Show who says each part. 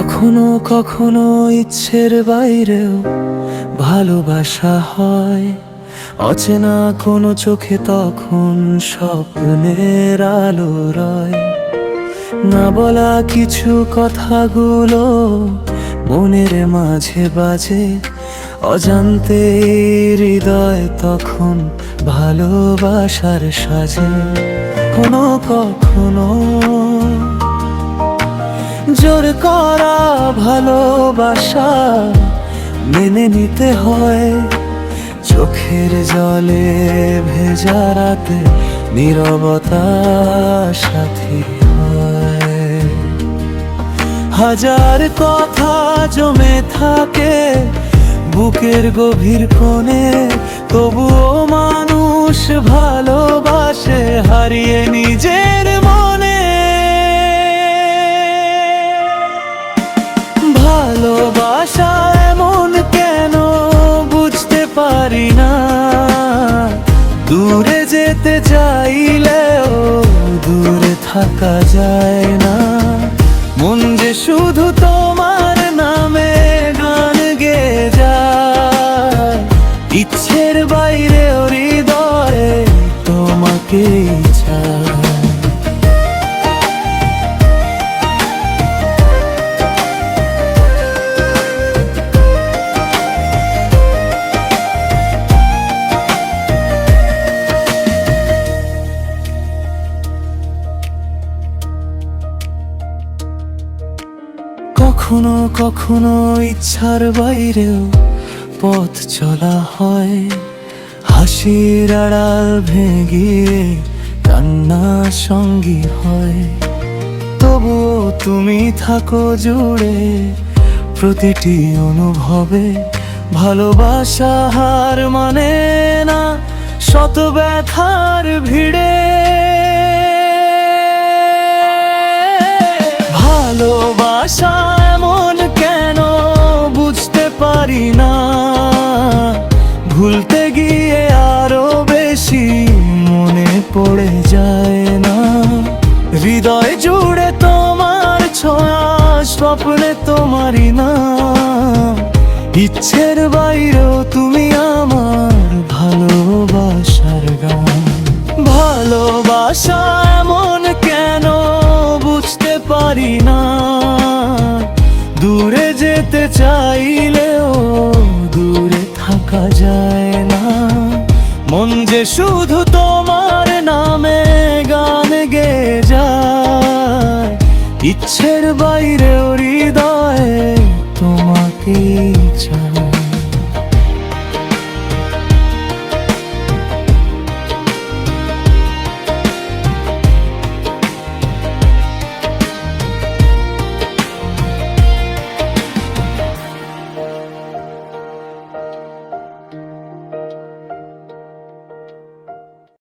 Speaker 1: কখনো কখনো ইচ্ছের বাইরেও ভালোবাসা হয়। অচেনা কোনো চোখে তখন স্বপ্নের আলো রয়। না বলা কিছু কথাগুলো মনের মাঝে বাজে। অজান্তে হৃদয় তখন ভালোবাসার সাজে। কখনো কখনো জোর করা ভালোবাসা মেনে নিতে হয়। চোখের জলে ভেজা রাতে নীরবতা সাথী হয়। হাজার কথা জমে থাকে বুকের গভীর কোণে, তবুও মানুষ ভালোবাসে হারিয়ে নিজের মনে। ভালোবাসা এমন কেন বুঝতে পারি না। দূরে যেতে চাইলেও দূরে থাকা যায় না। মন যে শুধু তোমার নামে গান গেয়ে যায়। ইচ্ছের বাইরে হৃদয়ে তোমাকেই চায়। কখনো কখনো ইচ্ছার বাইরেও পথ চলা হয়। হাসির আড়াল ভেঙে কান্না সঙ্গী হয়। তবুও তুমি থাকো জুড়ে প্রতিটি অনুভবে। ভালোবাসা হার মানে না শত ব্যথার ভিড়ে। ভালোবাসা এমন কেন বুঝতে পারি না। ভুলতে গিয়ে আরো বেশি মনে পড়ে যায় না। হৃদয় জুড়ে তোমার ছোঁয়া, স্বপ্নে তোমারই না। ইচ্ছের বাইরেও তুমি আমার ভালোবাসার গান। ভালোবাসা এমন কেন বুঝতে পারি না। দূরে যেতে চাইলেও দূরে থাকা যায় না। মন যে শুধু তোমার নামে গান গেয়ে যায়। ইচ্ছের বাইরে হৃদয়ে তোমাকেই চায়।